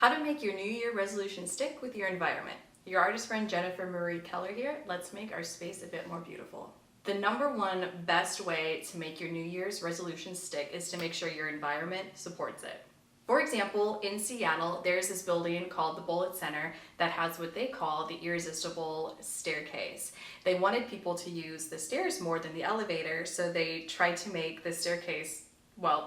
How to make your New Year resolution stick with your environment. Your artist friend Jennifer Marie Keller here. Let's make our space a bit more beautiful. The number one best way to make your New Year's resolution stick is to make sure your environment supports it. For example, in Seattle, there's this building called the Bullitt Center that has what they call the irresistible staircase. They wanted people to use the stairs more than the elevator, so they tried to make the staircase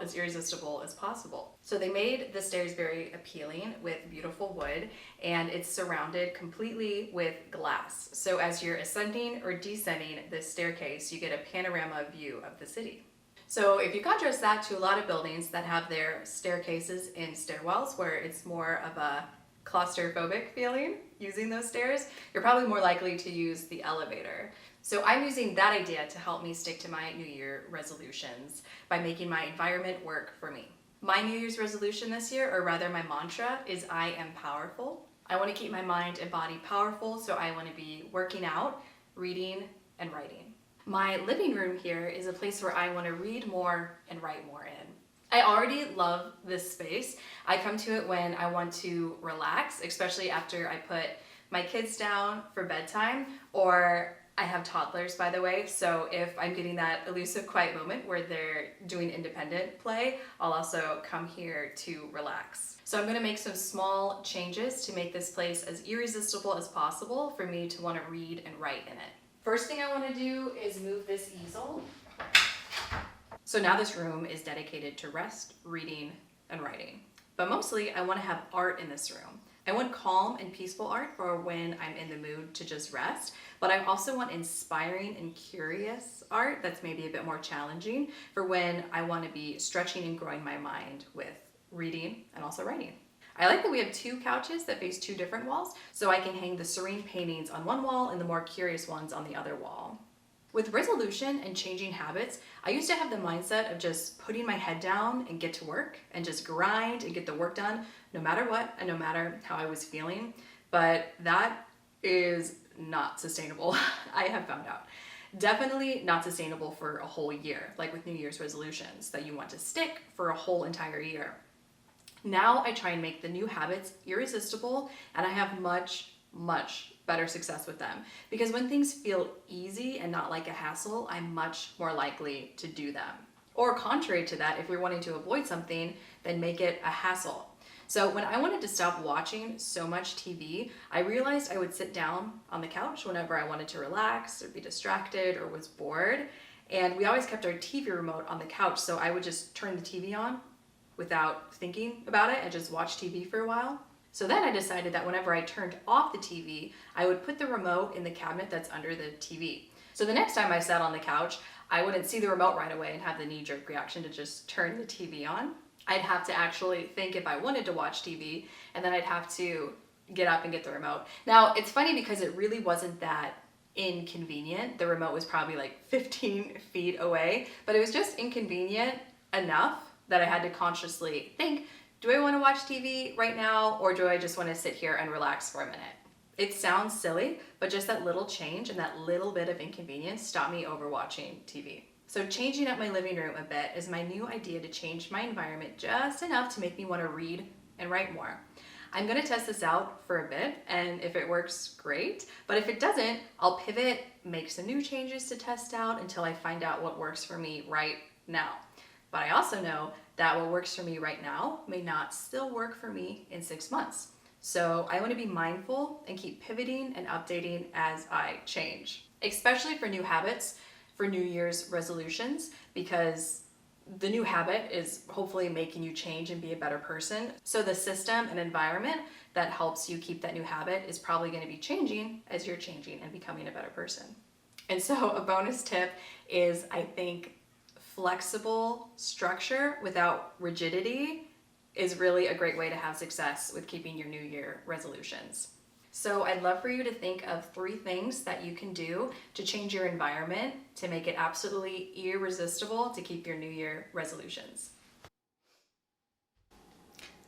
as irresistible as possible. So they made the stairs very appealing with beautiful wood, and it's surrounded completely with glass. So as you're ascending or descending this staircase, you get a panorama view of the city. So if you contrast that to a lot of buildings that have their staircases in stairwells, where it's more of a claustrophobic feeling using those stairs, you're probably more likely to use the elevator. So I'm using that idea to help me stick to my New Year resolutions by making my environment work for me. My New Year's resolution this year, or rather my mantra, is I am powerful. I want to keep my mind and body powerful, so I want to be working out, reading, and writing. My living room here is a place where I want to read more and write more in. I already love this space. I come to it when I want to relax, especially after I put my kids down for bedtime, or I have toddlers, by the way, so if I'm getting that elusive quiet moment where they're doing independent play, I'll also come here to relax. So I'm gonna make some small changes to make this place as irresistible as possible for me to wanna read and write in it. First thing I wanna do is move this easel. So now this room is dedicated to rest, reading, and writing. But mostly I wanna have art in this room. I want calm and peaceful art for when I'm in the mood to just rest, but I also want inspiring and curious art that's maybe a bit more challenging for when I want to be stretching and growing my mind with reading and also writing. I like that we have two couches that face two different walls, so I can hang the serene paintings on one wall and the more curious ones on the other wall. With resolution and changing habits, I used to have the mindset of just putting my head down and get to work and just grind and get the work done no matter what and no matter how I was feeling. But that is not sustainable, I have found out. Definitely not sustainable for a whole year, like with New Year's resolutions that you want to stick for a whole entire year. Now I try and make the new habits irresistible, and I have much better success with them, because when things feel easy and not like a hassle, I'm much more likely to do them. Or contrary to that, if you're wanting to avoid something, then make it a hassle. So when I wanted to stop watching so much TV, I realized I would sit down on the couch whenever I wanted to relax or be distracted or was bored. And we always kept our TV remote on the couch, so I would just turn the TV on without thinking about it and just watch TV for a while. So then I decided that whenever I turned off the TV, I would put the remote in the cabinet that's under the TV. So the next time I sat on the couch, I wouldn't see the remote right away and have the knee-jerk reaction to just turn the TV on. I'd have to actually think if I wanted to watch TV, and then I'd have to get up and get the remote. Now, it's funny because it really wasn't that inconvenient. The remote was probably like 15 feet away, but it was just inconvenient enough that I had to consciously think, do I want to watch TV right now, or do I just want to sit here and relax for a minute? It sounds silly, but just that little change and that little bit of inconvenience stopped me over watching TV. So changing up my living room a bit is my new idea to change my environment just enough to make me want to read and write more. I'm going to test this out for a bit, and if it works, great. But if it doesn't, I'll pivot, make some new changes to test out until I find out what works for me right now. But I also know that what works for me right now may not still work for me in 6 months. So I want to be mindful and keep pivoting and updating as I change, especially for new habits, for New Year's resolutions, because the new habit is hopefully making you change and be a better person. So the system and environment that helps you keep that new habit is probably going to be changing as you're changing and becoming a better person. And so a bonus tip is, I think, flexible structure without rigidity is really a great way to have success with keeping your New Year resolutions. So I'd love for you to think of 3 things that you can do to change your environment to make it absolutely irresistible to keep your New Year resolutions.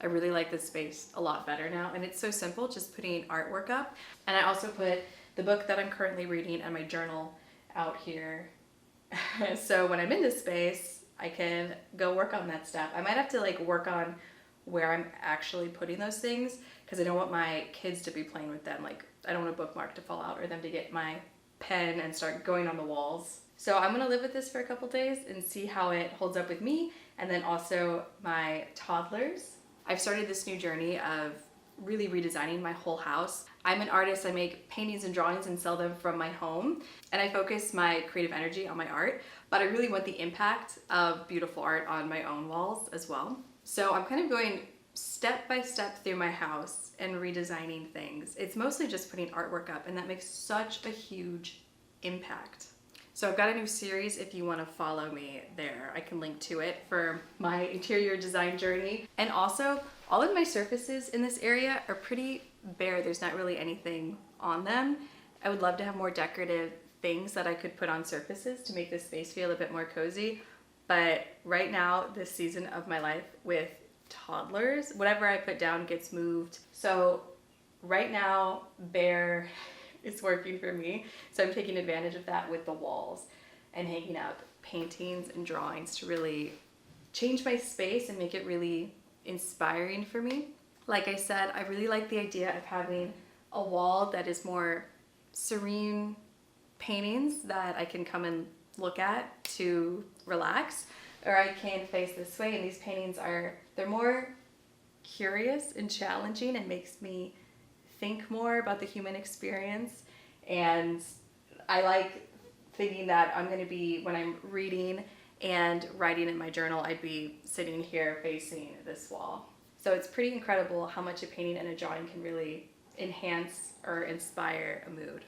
I really like this space a lot better now, and it's so simple, just putting artwork up. And I also put the book that I'm currently reading and my journal out here. So when I'm in this space, I can go work on that stuff. I might have to work on where I'm actually putting those things, because I don't want my kids to be playing with them. Like, I don't want a bookmark to fall out or them to get my pen and start going on the walls. So I'm gonna live with this for a couple days and see how it holds up with me, and then also my toddlers. I've started this new journey of really redesigning my whole house. I'm an artist. I make paintings and drawings and sell them from my home, and I focus my creative energy on my art, but I really want the impact of beautiful art on my own walls as well. So I'm kind of going step by step through my house and redesigning things. It's mostly just putting artwork up, and that makes such a huge impact. So I've got a new series. If you want to follow me there, I can link to it for my interior design journey. And also, all of my surfaces in this area are pretty bare. There's not really anything on them. I would love to have more decorative things that I could put on surfaces to make this space feel a bit more cozy. But right now, this season of my life with toddlers, whatever I put down gets moved. So right now, bare is working for me. So I'm taking advantage of that with the walls and hanging up paintings and drawings to really change my space and make it really inspiring for me. Like I said, I really like the idea of having a wall that is more serene paintings that I can come and look at to relax, or I can face this way, and these paintings they're more curious and challenging and makes me think more about the human experience. And I like thinking that I'm going to be, when I'm reading and writing in my journal, I'd be sitting here facing this wall. So it's pretty incredible how much a painting and a drawing can really enhance or inspire a mood.